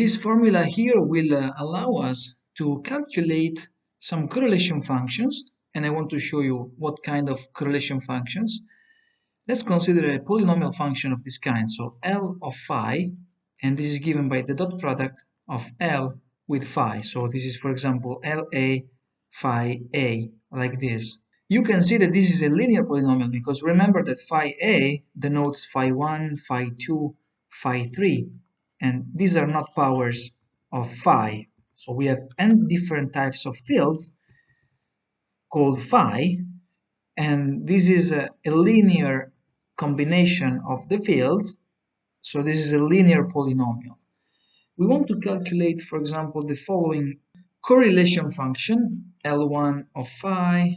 This formula here will allow us to calculate some correlation functions, and I want to show you what kind of correlation functions. Let's consider a polynomial function of this kind, so L of phi, and this is given by the dot product of L with phi. So this is, for example, LA phi A, like this. You can see that this is a linear polynomial because remember that phi A denotes phi 1, phi 2, phi 3, and these are not powers of phi. So we have n different types of fields called phi, and this is a linear combination of the fields, so this is a linear polynomial. We want to calculate, for example, the following correlation function: L1 of phi,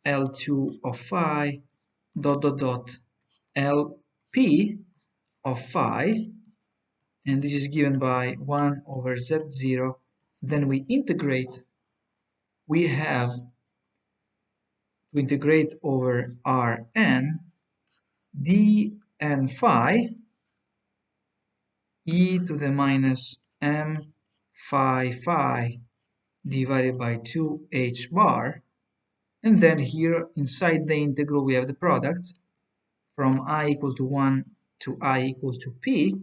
L2 of phi, dot dot dot, LP of phi, and this is given by 1 over z0. Then we integrate. We have to integrate over Rn dn phi e to the minus m phi phi divided by 2h bar, and then here inside the integral we have the product from I equal to 1 to I equal to p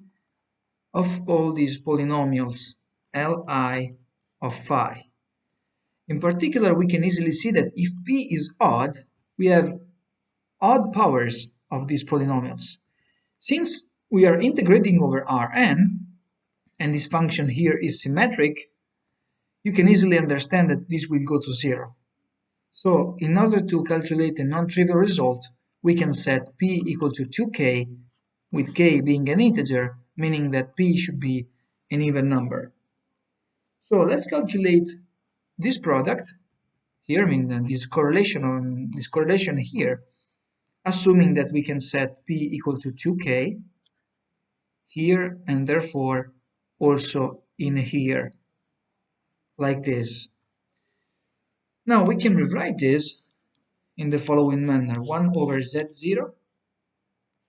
of all these polynomials Li of phi. In particular, we can easily see that if p is odd, we have odd powers of these polynomials. Since we are integrating over Rn, and this function here is symmetric, you can easily understand that this will go to 0. So in order to calculate a non-trivial result, we can set p equal to 2k, with k being an integer, meaning that p should be an even number. So let's calculate this product here, I mean this correlation here, assuming that we can set p equal to 2k here and therefore also in here, like this. Now we can rewrite this in the following manner: 1 over z0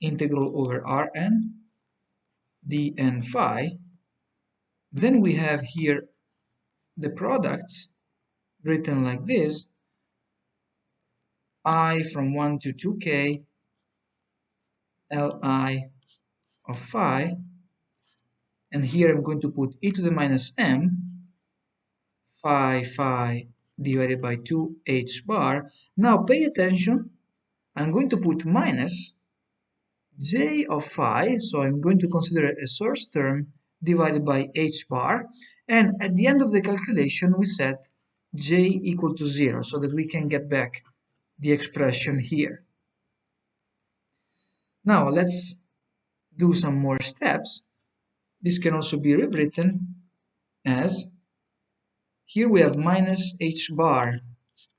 integral over Rn dn phi. Then we have here the products written like this: I from 1 to 2k Li of phi, and here I'm going to put e to the minus m phi phi divided by 2h bar. Now pay attention, I'm going to put minus j of phi, so I'm going to consider a source term divided by h bar, and at the end of the calculation we set j equal to 0 so that we can get back the expression here. Now let's do some more steps. This can also be rewritten as, here we have minus h bar.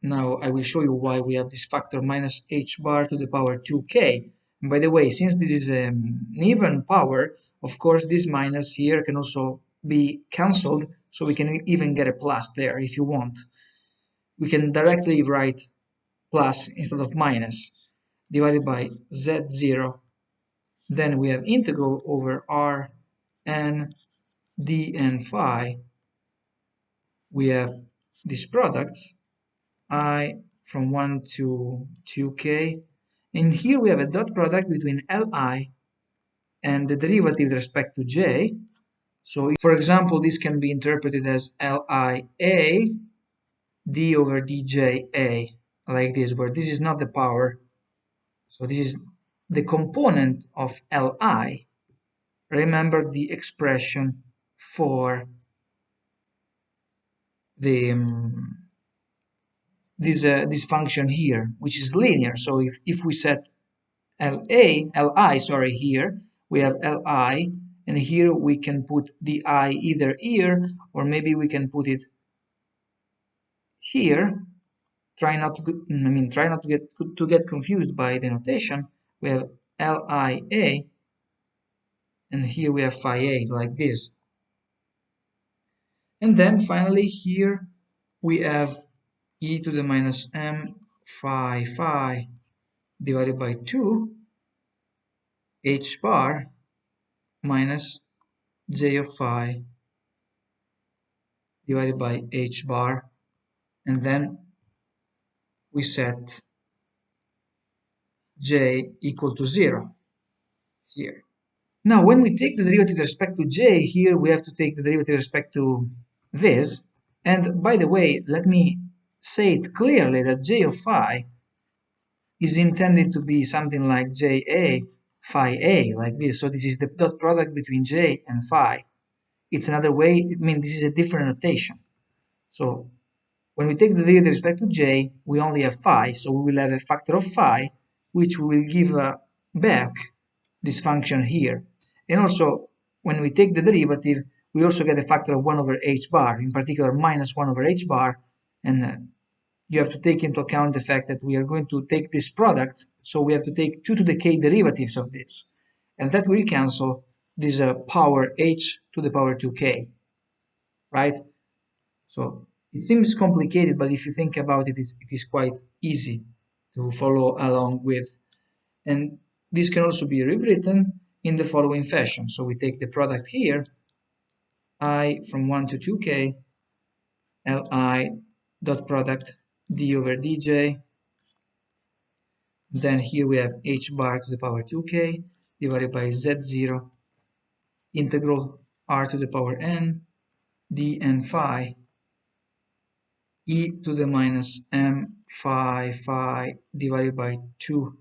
Now I will show you why we have this factor minus h bar to the power 2k. And by the way, since this is an even power, of course this minus here can also be cancelled, so we can even get a plus there if you want. We can directly write plus instead of minus, divided by z0. Then we have integral over Rn dn phi. We have these products, I from 1 to 2k, and here we have a dot product between Li and the derivative with respect to j. So for example, this can be interpreted as Lia d over dja, like this, where this is not the power, so this is the component of Li. Remember the expression for the this function here, which is linear. So if we set Li here, we have Li, and here we can put the I either here, or maybe we can put it here. Try not to get confused by the notation. We have Lia, and here we have phi a, like this. And then finally here we have e to the minus m phi phi divided by 2 h bar minus j of phi divided by h bar, and then we set j equal to 0 here. Now, when we take the derivative with respect to j, here we have to take the derivative with respect to this. And by the way, let me say it clearly that j of phi is intended to be something like ja phi a, like this. So this is the dot product between j and phi. It's another way, I mean, this is a different notation. So when we take the derivative with respect to j, we only have phi, so we will have a factor of phi, which will give back this function here. And also, when we take the derivative, we also get a factor of 1 over h bar, in particular minus 1 over h bar, and you have to take into account the fact that we are going to take this product, so we have to take 2 to the k derivatives of this, and that will cancel this power h to the power 2k, right? So it seems complicated, but if you think about it, it is quite easy to follow along with. And this can also be rewritten in the following fashion. So we take the product here, I from 1 to 2k, Li dot product d over dj. Then here we have h bar to the power 2k divided by z0 integral r to the power n d n phi e to the minus m phi divided by 2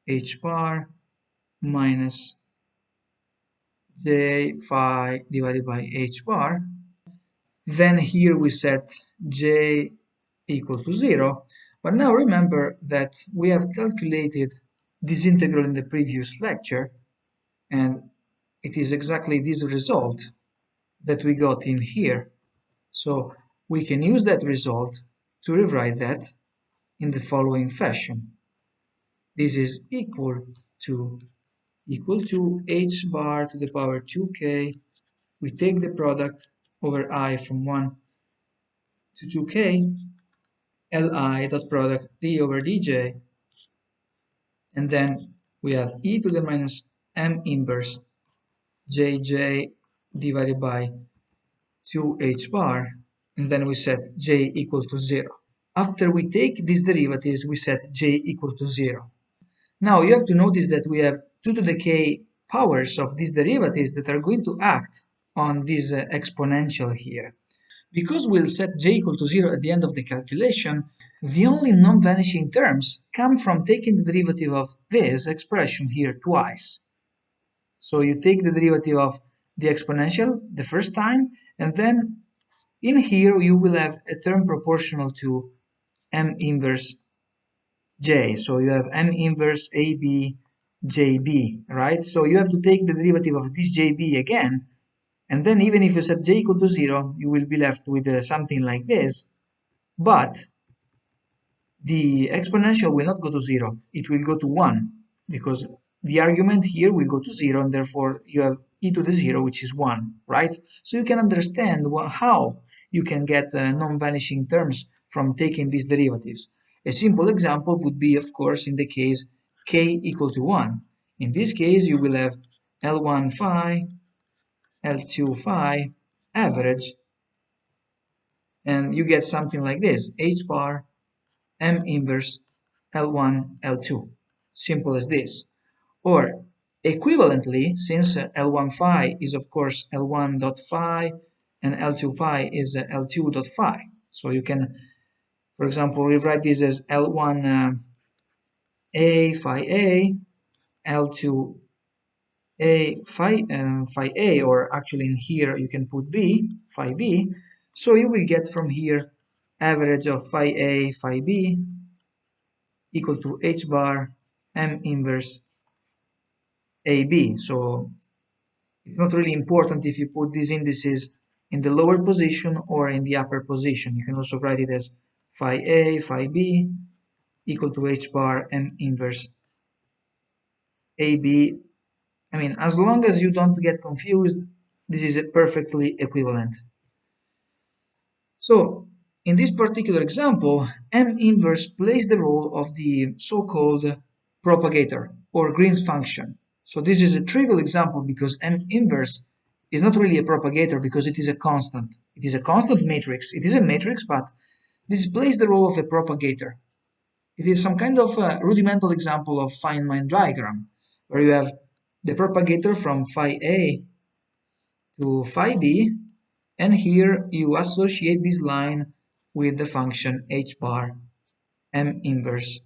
h bar minus j phi divided by h bar. Then here we set j equal to 0. But now remember that we have calculated this integral in the previous lecture, and it is exactly this result that we got in here. So we can use that result to rewrite that in the following fashion. This is equal to h bar to the power 2k. We take the product over I from 1 to 2k, Li dot product d over dj, and then we have e to the minus m inverse jj divided by 2h bar, and then we set j equal to 0. After we take these derivatives, we set j equal to 0. Now you have to notice that we have 2 to the k powers of these derivatives that are going to act on this exponential here. Because we'll set j equal to 0 at the end of the calculation, the only non-vanishing terms come from taking the derivative of this expression here twice. So you take the derivative of the exponential the first time, and then in here you will have a term proportional to m inverse j. So you have m inverse ab jb, right? So you have to take the derivative of this jb again, and then even if you set j equal to 0, you will be left with something like this, but the exponential will not go to 0, it will go to 1, because the argument here will go to 0, and therefore you have e to the 0, which is 1, right? So you can understand how you can get non-vanishing terms from taking these derivatives. A simple example would be, of course, in the case k equal to 1. In this case, you will have L1 phi, L2 phi, average, and you get something like this, h bar m inverse L1, L2. Simple as this. Or equivalently, since L1 phi is of course L1 dot phi and L2 phi is L2 dot phi. So you can, for example, rewrite this as L1 A phi A, L2 A phi A, or actually in here you can put B, phi B. So you will get from here average of phi A, phi B equal to h bar m inverse AB. So it's not really important if you put these indices in the lower position or in the upper position. You can also write it as phi A, phi B equal to h bar m inverse AB. I mean, as long as you don't get confused, this is perfectly equivalent. So in this particular example, m inverse plays the role of the so-called propagator or Green's function. So this is a trivial example because m inverse is not really a propagator because it is a constant. It is a constant matrix. It is a matrix, but this plays the role of a propagator. It is some kind of rudimental example of Feynman diagram, where you have the propagator from phi A to phi B, and here you associate this line with the function h bar m inverse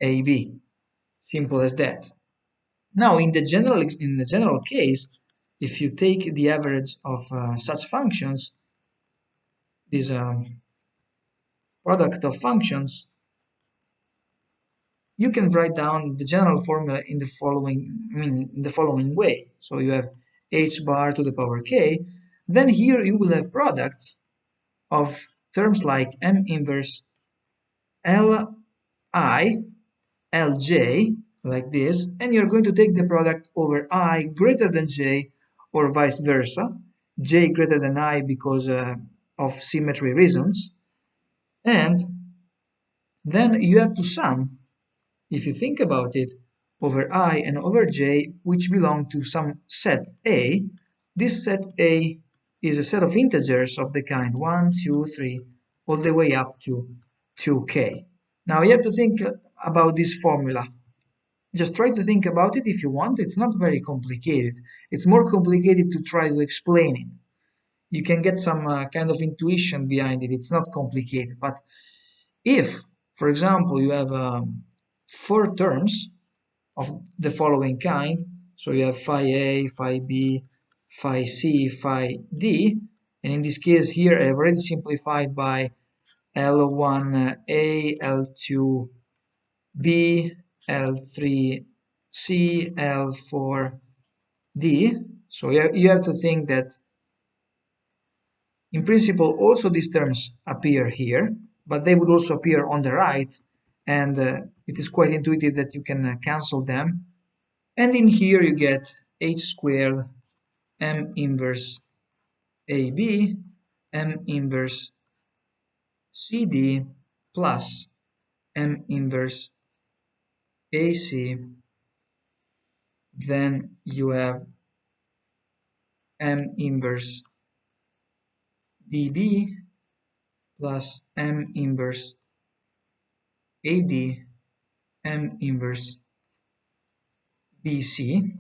AB. Simple as that. Now, in the general case, if you take the average of such functions, this product of functions, you can write down the general formula in the following way. So you have h bar to the power k. Then here you will have products of terms like m inverse li lj, like this, and you're going to take the product over I greater than j, or vice versa, j greater than I because of symmetry reasons, and then you have to sum, if you think about it, over I and over j, which belong to some set A. This set A is a set of integers of the kind 1, 2, 3, all the way up to 2k. Now you have to think about this formula. Just try to think about it if you want. It's not very complicated. It's more complicated to try to explain it. You can get some kind of intuition behind it. It's not complicated. But if, for example, you have 4 terms of the following kind, so you have phi A, phi B, phi C, phi D, and in this case here I have already simplified by L1A, L2B, L3C, L4D. So you have to think that in principle also these terms appear here, but they would also appear on the right, and it is quite intuitive that you can cancel them. And in here you get h squared m inverse AB, m inverse CD plus m inverse AC. Then you have m inverse DB plus m inverse AD, m inverse BC.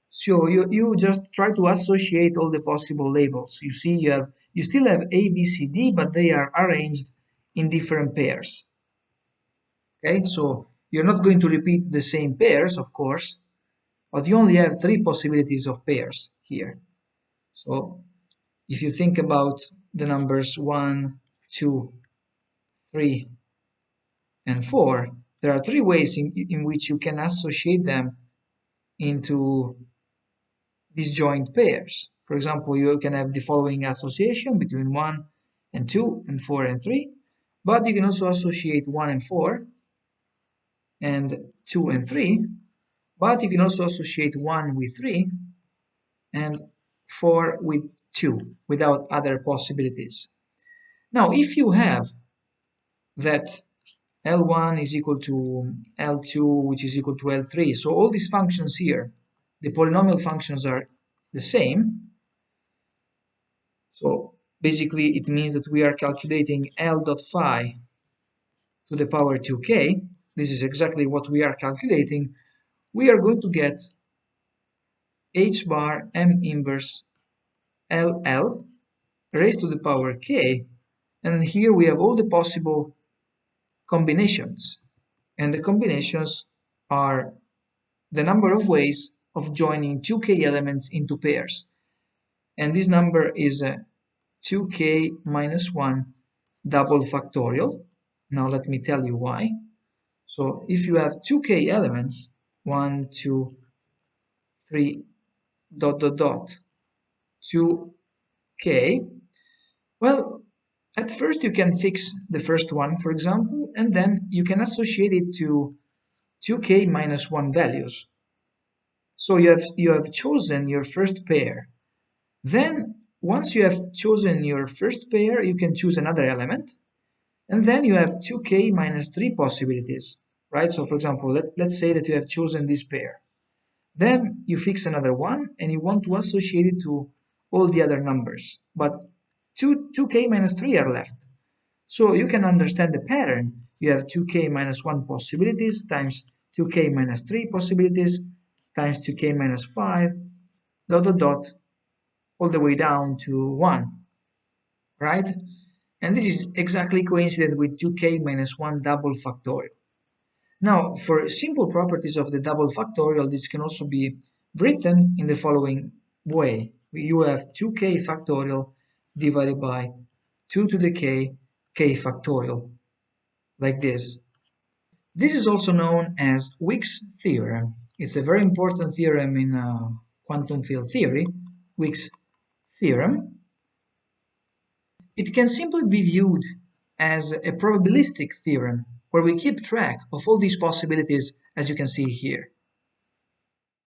So you just try to associate all the possible labels. You see, you still have A, B, C, D, but they are arranged in different pairs. Okay, so you're not going to repeat the same pairs, of course, but you only have 3 possibilities of pairs here. So if you think about the numbers 1, 2, 3, and 4, there are 3 ways in which you can associate them into disjoint pairs. For example, you can have the following association between 1 and 2 and 4 and 3, but you can also associate 1 and 4 and 2 and 3, but you can also associate 1 with 3 and 4 with 2 without other possibilities. Now, if you have that L1 is equal to L2, which is equal to L3, so all these functions here, the polynomial functions are the same. So basically it means that we are calculating L dot phi to the power 2k. This is exactly what we are calculating. We are going to get h bar m inverse LL raised to the power k, and here we have all the possible combinations, and the combinations are the number of ways of joining 2k elements into pairs, and this number is 2k minus 1 double factorial. Now let me tell you why. So if you have 2k elements, 1, 2, 3, dot, dot, dot, 2k, well, at first you can fix the first one, for example, and then you can associate it to 2k minus 1 values. So you have chosen your first pair. Then once you have chosen your first pair, you can choose another element, and then you have 2k minus 3 possibilities, right? So for example, let's say that you have chosen this pair. Then you fix another one and you want to associate it to all the other numbers, but 2k minus 3 are left. So you can understand the pattern. You have 2k minus 1 possibilities times 2k minus 3 possibilities times 2k minus 5, dot dot dot, all the way down to 1, right? And this is exactly coincident with 2k minus 1 double factorial. Now, for simple properties of the double factorial, this can also be written in the following way. You have 2k factorial divided by 2 to the k factorial, like this. This is also known as Wick's theorem. It's a very important theorem in quantum field theory, Wick's theorem. It can simply be viewed as a probabilistic theorem where we keep track of all these possibilities as you can see here.